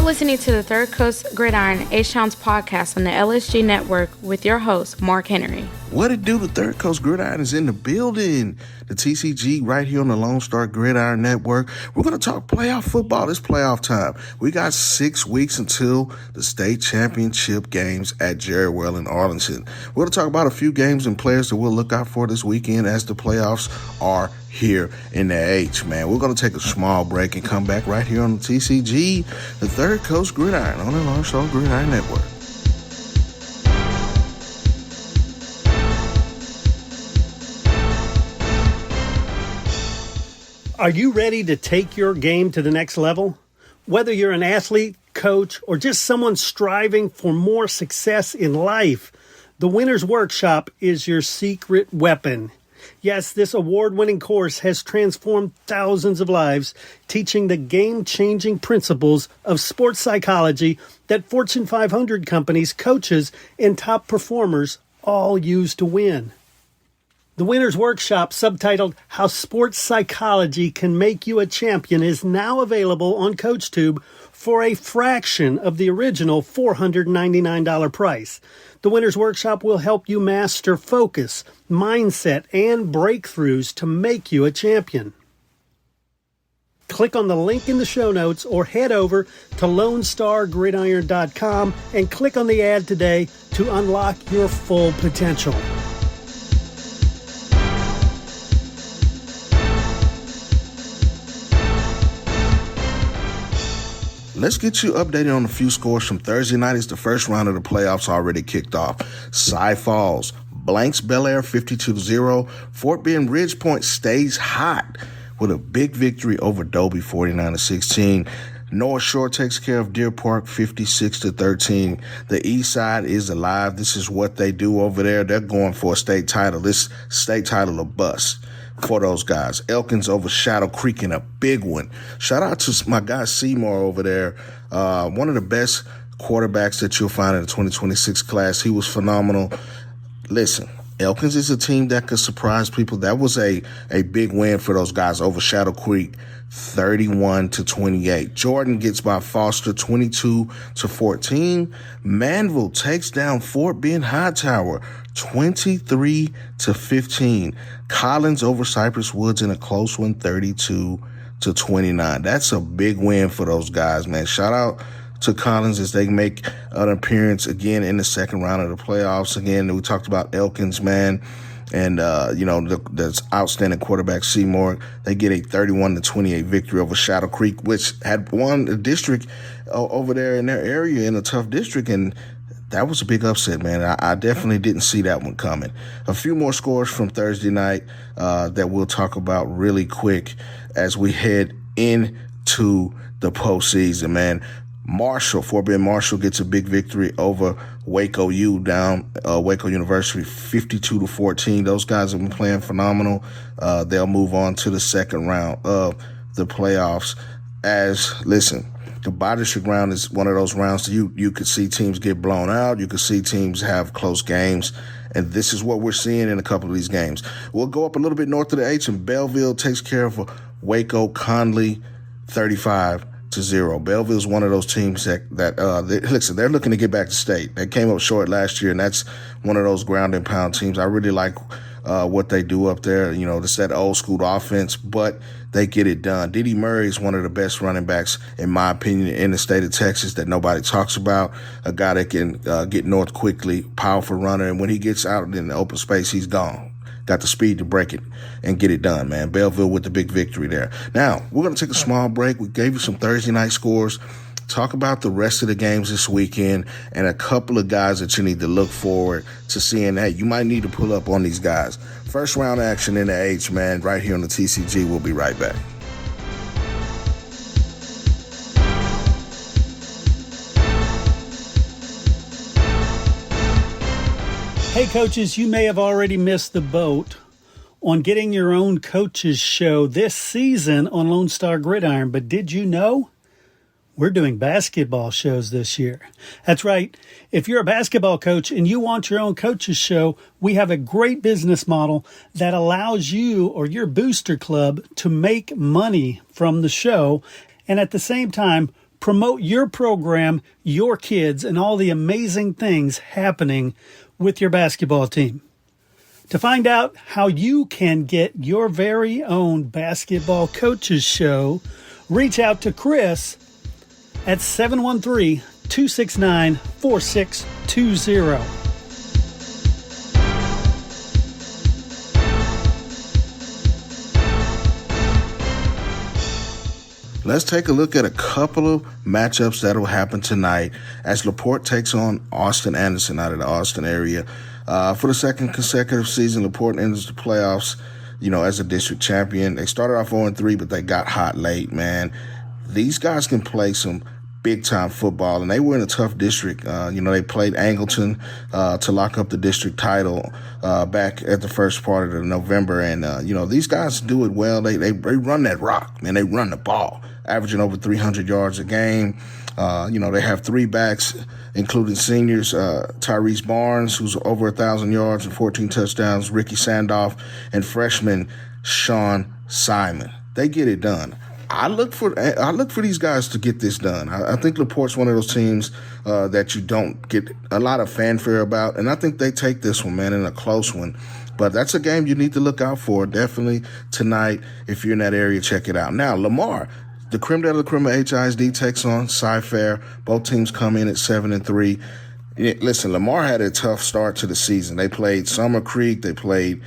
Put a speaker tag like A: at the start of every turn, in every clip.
A: listening to the Third Coast Gridiron H-Town's podcast on the LSG Network with your host, Marc Henry.
B: What it do? The Third Coast Gridiron is in the building. The TCG right here on the Lone Star Gridiron Network. We're going to talk playoff football. It's playoff time. We got 6 weeks until the state championship games at Jerry Well in Arlington. We're going to talk about a few games and players that we'll look out for this weekend as the playoffs are here in the H, man. We're going to take a small break and come back right here on the TCG, the Third Coast Gridiron on the Lone Star Gridiron Network.
C: Are you ready to take your game to the next level? Whether you're an athlete, coach, or just someone striving for more success in life, the Winner's Workshop is your secret weapon. Yes, this award-winning course has transformed thousands of lives, teaching the game-changing principles of sports psychology that Fortune 500 companies, coaches, and top performers all use to win. The Winner's Workshop, subtitled How Sports Psychology Can Make You a Champion, is now available on CoachTube for a fraction of the original $499 price. The Winner's Workshop will help you master focus, mindset, and breakthroughs to make you a champion. Click on the link in the show notes or head over to LoneStarGridiron.com and click on the ad today to unlock your full potential.
B: Let's get you updated on a few scores from Thursday night as the first round of the playoffs already kicked off. Cy Falls blanks Bel Air 52-0. Fort Bend Ridge Point stays hot with a big victory over Dobie 49-16. North Shore takes care of Deer Park 56-13. The East Side is alive. This is what they do over there. They're going for a state title. This state title a bust for those guys. Elkins over Shadow Creek in a big one. Shout out to my guy Seymour over there. One of the best quarterbacks that you'll find in the 2026 class. He was phenomenal. Listen, Elkins is a team that could surprise people. That was a big win for those guys over Shadow Creek, 31-28. Jordan gets by Foster 22-14. Manville takes down Fort Bend Hightower 23-15. Collins over Cypress Woods in a close one, 32-29. That's a big win for those guys, man. Shout out to Collins as they make an appearance again in the second round of the playoffs. Again, we talked about Elkins, man. And, the outstanding quarterback Seymour, they get a 31-28 victory over Shadow Creek, which had won the district over there in their area in a tough district. And that was a big upset, man. I definitely didn't see that one coming. A few more scores from Thursday night that we'll talk about really quick as we head into the postseason, man. Fort Bend Marshall gets a big victory over Waco Waco University, 52-14. Those guys have been playing phenomenal. They'll move on to the second round of the playoffs. The bi-district round is one of those rounds that you could see teams get blown out. You could see teams have close games. And this is what we're seeing in a couple of these games. We'll go up a little bit north of the H, and Belleville takes care of Waco Conley 35-0. Belleville is one of those teams that they're looking to get back to state. They came up short last year, and that's one of those ground and pound teams. I really like what they do up there. It's that old school offense, but they get it done. Diddy Murray is one of the best running backs, in my opinion, in the state of Texas that nobody talks about. A guy that can get north quickly, powerful runner, and when he gets out in the open space, he's gone. Got the speed to break it and get it done, man. Belleville with the big victory there. Now, we're going to take a small break. We gave you some Thursday night scores. Talk about the rest of the games this weekend and a couple of guys that you need to look forward to seeing. Hey, you might need to pull up on these guys. First round action in the H, man, right here on the TCG. We'll be right back.
C: Hey, coaches, you may have already missed the boat on getting your own coaches show this season on Lone Star Gridiron, but did you know we're doing basketball shows this year? That's right. If you're a basketball coach and you want your own coaches show, we have a great business model that allows you or your booster club to make money from the show and at the same time Promote your program, your kids, and all the amazing things happening with your basketball team. To find out how you can get your very own basketball coaches show, reach out to Chris at 713-269-4620.
B: Let's take a look at a couple of matchups that will happen tonight as LaPorte takes on Austin Anderson out of the Austin area. For the second consecutive season, LaPorte enters the playoffs, as a district champion. They started off 0-3, but they got hot late, man. These guys can play some big-time football, and they were in a tough district. They played Angleton to lock up the district title back at the first part of November. And, these guys do it well. They run that rock, man. They run the ball, averaging over 300 yards a game. They have three backs, including seniors, Tyrese Barnes, who's over 1,000 yards and 14 touchdowns, Ricky Sandoff, and freshman Sean Simon. They get it done. I look for these guys to get this done. I think LaPorte's one of those teams that you don't get a lot of fanfare about, and I think they take this one, man, in a close one. But that's a game you need to look out for. Definitely tonight, if you're in that area, check it out. Now, Lamar, the creme de la creme of HISD takes on Cy-Fair. Both teams come in at 7-3. Listen, Lamar had a tough start to the season. They played Summer Creek. They played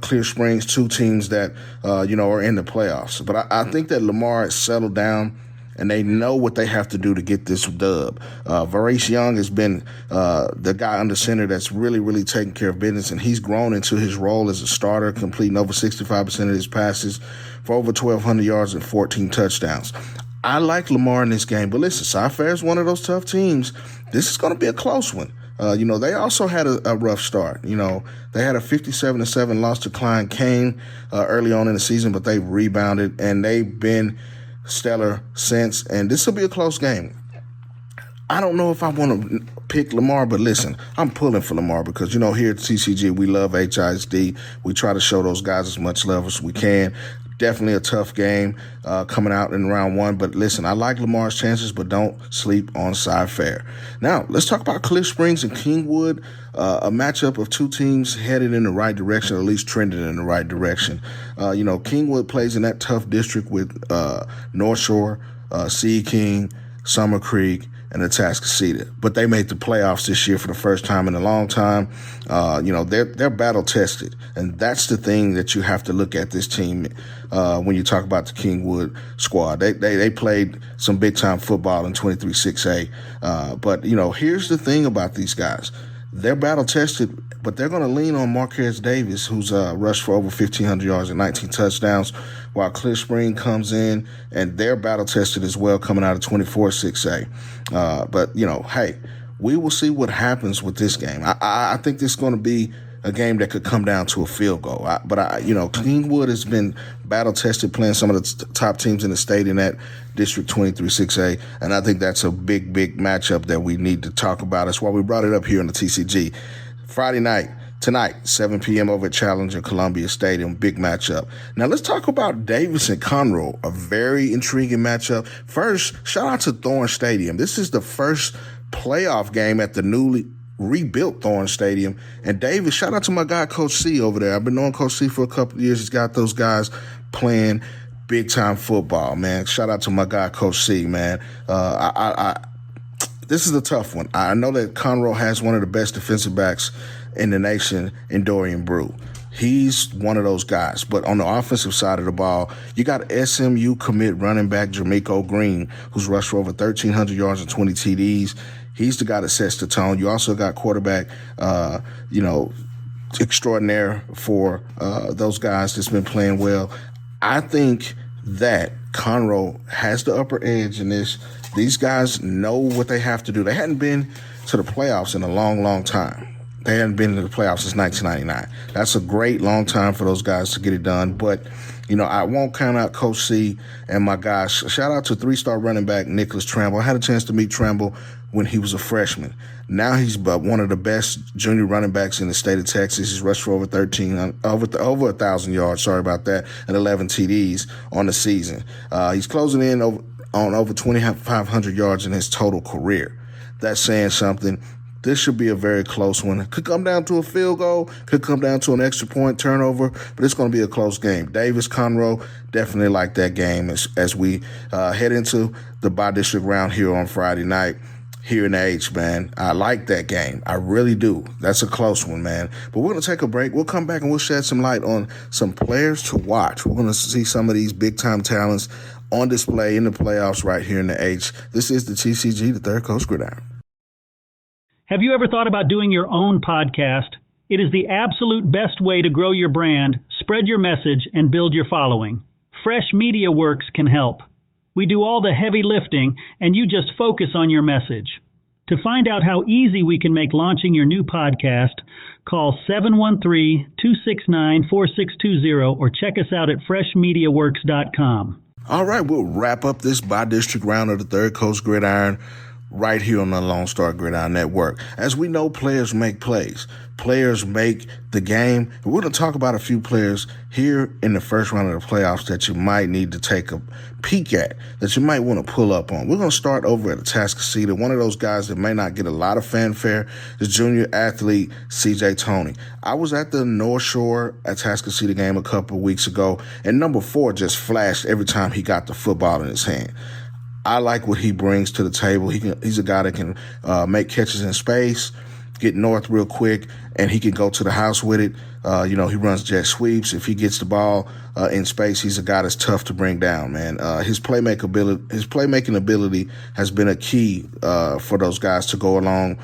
B: Clear Springs, two teams that, are in the playoffs. But I think that Lamar has settled down, and they know what they have to do to get this dub. Varice Young has been the guy under center that's really, really taking care of business, and he's grown into his role as a starter, completing over 65% of his passes for over 1,200 yards and 14 touchdowns. I like Lamar in this game, but listen, Cy-Fair is one of those tough teams. This is going to be a close one. They also had a rough start. They had a 57-7 loss to Klein Kane early on in the season, but they rebounded, and they've been stellar since. And this will be a close game. I don't know if I want to pick Lamar, but listen, I'm pulling for Lamar because, here at TCG, we love HISD. We try to show those guys as much love as we can. Definitely a tough game coming out in round one. But listen, I like Lamar's chances, but don't sleep on Cy-Fair. Now, let's talk about Cliff Springs and Kingwood, a matchup of two teams headed in the right direction, or at least trending in the right direction. Kingwood plays in that tough district with North Shore, Sea King, Summer Creek, and Atascocita. But they made the playoffs this year for the first time in a long time. They're battle tested, and that's the thing that you have to look at this team when you talk about the Kingwood squad. They played some big time football in 23-6A. But here's the thing about these guys. They're battle tested, but they're going to lean on Marquez Davis, who's rushed for over 1,500 yards and 19 touchdowns, while Clear Spring comes in, and they're battle tested as well, coming out of 24-6A. But hey, we will see what happens with this game. I think this is going to be a game that could come down to a field goal. Kingwood has been battle tested, playing some of the top teams in the state in that District 23-6A, and I think that's a big, big matchup that we need to talk about. That's why we brought it up here on the TCG. Friday night, tonight, 7 p.m. over at Challenger Columbia Stadium, big matchup. Now let's talk about Davis and Conroe, a very intriguing matchup. First, shout out to Thorne Stadium. This is the first playoff game at the newly rebuilt Thorne Stadium. And Davis, shout out to my guy, Coach C over there. I've been knowing Coach C for a couple of years. He's got those guys playing big-time football, man. Shout out to my guy, Coach C, man. This is a tough one. I know that Conroe has one of the best defensive backs in the nation in Dorian Brew. He's one of those guys. But on the offensive side of the ball, you got SMU commit running back Jermichael Green, who's rushed for over 1,300 yards and 20 TDs. He's the guy that sets the tone. You also got quarterback, extraordinaire for those guys that's been playing well. I think that Conroe has the upper edge in this. These guys know what they have to do. They hadn't been to the playoffs in a long, long time. They hadn't been to the playoffs since 1999. That's a great long time for those guys to get it done. But, I won't count out Coach C and my guys. Shout out to three-star running back Nicholas Tramble. I had a chance to meet Tramble when he was a freshman. Now he's one of the best junior running backs in the state of Texas. He's rushed for over 1,000 yards, sorry about that, and 11 TDs on the season. He's closing in on over 2,500 yards in his total career. That's saying something. This should be a very close one. It could come down to a field goal, could come down to an extra point turnover, but it's going to be a close game. Davis, Conroe, definitely like that game as we head into the bi-district round here on Friday night here in the H, man. I like that game. I really do. That's a close one, man. But we're going to take a break. We'll come back and we'll shed some light on some players to watch. We're going to see some of these big-time talents on display in the playoffs right here in the H. This is the TCG, the Third Coast Gridiron.
C: Have you ever thought about doing your own podcast? It is the absolute best way to grow your brand, spread your message, and build your following. Fresh Media Works can help. We do all the heavy lifting, and you just focus on your message. To find out how easy we can make launching your new podcast, call 713-269-4620 or check us out at freshmediaworks.com.
B: All right, we'll wrap up this bi-district round of the Third Coast Gridiron right here on the Lone Star Gridiron Network. As we know, players make plays. Players make the game. We're going to talk about a few players here in the first round of the playoffs that you might need to take a peek at, that you might want to pull up on. We're going to start over at Atascocita. One of those guys that may not get a lot of fanfare is junior athlete C.J. Toney. I was at the North Shore Atascocita game a couple of weeks ago, and number 4 just flashed every time he got the football in his hand. I like what he brings to the table. He's a guy that can make catches in space, get north real quick, and he can go to the house with it. He runs jet sweeps. If he gets the ball in space, he's a guy that's tough to bring down, man. His playmaking ability has been a key for those guys to go along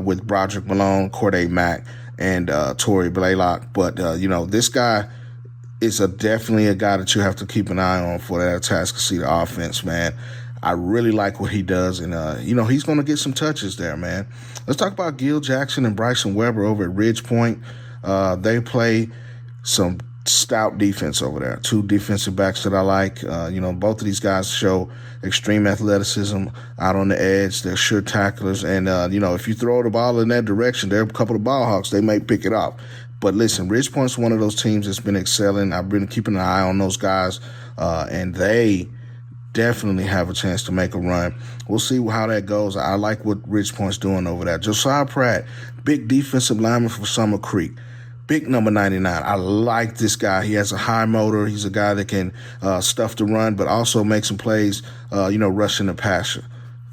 B: with Broderick Malone, Corday Mack, and Torrey Blaylock. But, this guy is definitely a guy that you have to keep an eye on for that Atascocita offense, man. I really like what he does, and, he's going to get some touches there, man. Let's talk about Gil Jackson and Bryson Weber over at Ridge Point. They play some stout defense over there. 2 defensive backs that I like. Both of these guys show extreme athleticism out on the edge. They're sure tacklers, and, if you throw the ball in that direction, there are a couple of ball hawks. They may pick it up. But listen, Ridge Point's one of those teams that's been excelling. I've been keeping an eye on those guys, and they definitely have a chance to make a run. We'll see how that goes. I like what Ridge Point's doing over there. Josiah Pratt, big defensive lineman for Summer Creek. Big number 99. I like this guy. He has a high motor. He's a guy that can stuff the run, but also make some plays, rushing the passer.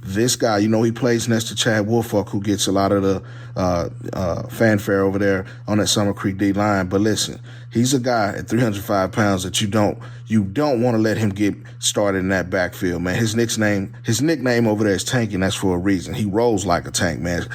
B: This guy, he plays next to Chad Woolfolk, who gets a lot of the fanfare over there on that Summer Creek D line. But listen, he's a guy at 305 pounds that you don't want to let him get started in that backfield, man. His nickname over there is Tank, and that's for a reason. He rolls like a tank, man.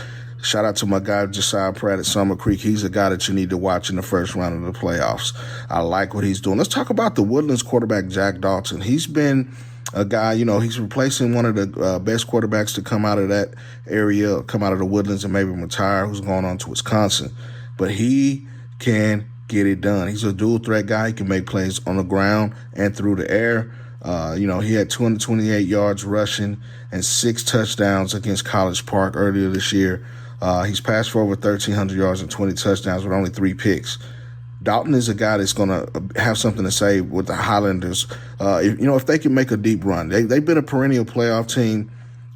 B: Shout out to my guy Josiah Pratt at Summer Creek. He's a guy that you need to watch in the first round of the playoffs. I like what he's doing. Let's talk about the Woodlands quarterback, Jack Dalton. He's been a guy, he's replacing one of the best quarterbacks to come out of that area, come out of the Woodlands and maybe retire, who's going on to Wisconsin. But he can get it done. He's a dual threat guy. He can make plays on the ground and through the air. He had 228 yards rushing and 6 touchdowns against College Park earlier this year. He's passed for over 1,300 yards and 20 touchdowns with only 3 picks. Dalton is a guy that's going to have something to say with the Highlanders. If they can make a deep run, they've been a perennial playoff team,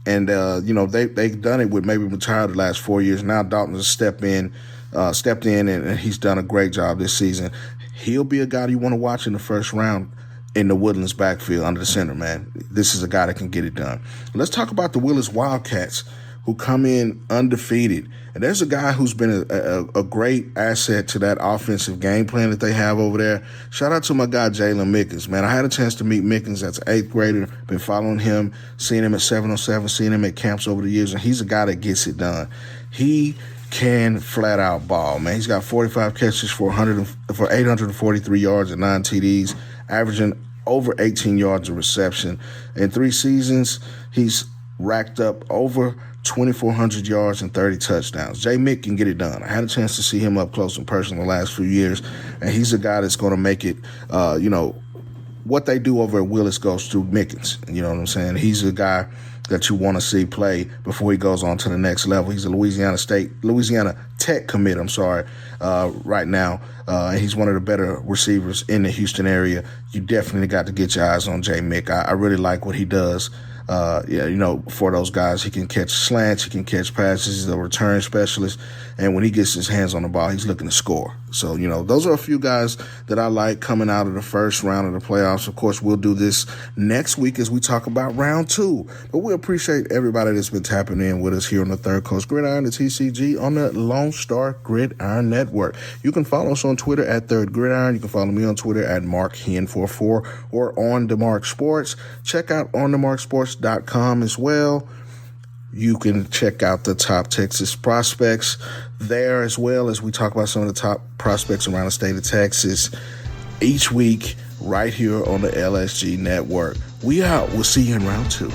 B: and they've done it with maybe retired the last 4 years. Now Dalton has stepped in, and he's done a great job this season. He'll be a guy you want to watch in the first round in the Woodlands backfield under the center, man. This is a guy that can get it done. Let's talk about the Willis Wildcats, who come in undefeated. And there's a guy who's been a great asset to that offensive game plan that they have over there. Shout out to my guy, Jalen Mickens, man. I had a chance to meet Mickens as an 8th grader, been following him, seeing him at 707, seeing him at camps over the years, and he's a guy that gets it done. He can flat out ball, man. He's got 45 catches for 843 yards and 9 TDs, averaging over 18 yards of reception. In 3 seasons, he's racked up over 2,400 yards and 30 touchdowns. Jay Mick can get it done. I had a chance to see him up close and personal the last few years, and he's a guy that's going to make it, what they do over at Willis goes through Mickens. You know what I'm saying? He's a guy that you want to see play before he goes on to the next level. He's a Louisiana Tech commit, right now. He's one of the better receivers in the Houston area. You definitely got to get your eyes on J. Mick. I really like what he does. For those guys, he can catch slants, he can catch passes, he's a return specialist, and when he gets his hands on the ball, he's looking to score. So, those are a few guys that I like coming out of the first round of the playoffs. Of course, we'll do this next week as we talk about round 2, but we appreciate everybody that's been tapping in with us here on the Third Coast Gridiron, the TCG, on the Lone Star Gridiron Network. You can follow us on Twitter at Third Gridiron. You can follow me on Twitter at MarkHen44 or on DeMarc Sports. Check out onthemarksports.com as well. You can check out the top Texas prospects there, as well as we talk about some of the top prospects around the state of Texas each week right here on the LSG Network. We out. We'll see you in round 2.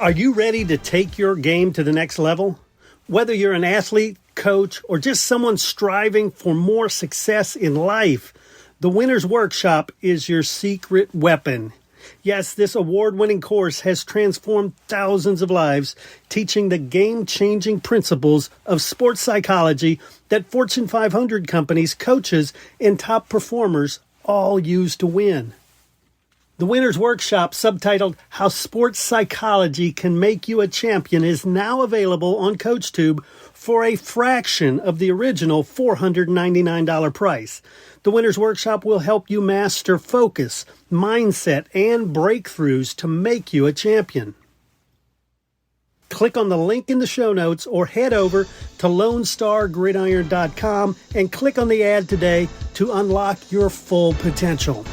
C: Are you ready to take your game to the next level? Whether you're an athlete, coach, or just someone striving for more success in life, the Winner's Workshop is your secret weapon. Yes, this award-winning course has transformed thousands of lives, teaching the game-changing principles of sports psychology that Fortune 500 companies, coaches, and top performers all use to win. The Winner's Workshop, subtitled How Sports Psychology Can Make You a Champion, is now available on CoachTube for a fraction of the original $499 price. The Winner's Workshop will help you master focus, mindset, and breakthroughs to make you a champion. Click on the link in the show notes or head over to LoneStarGridiron.com and click on the ad today to unlock your full potential.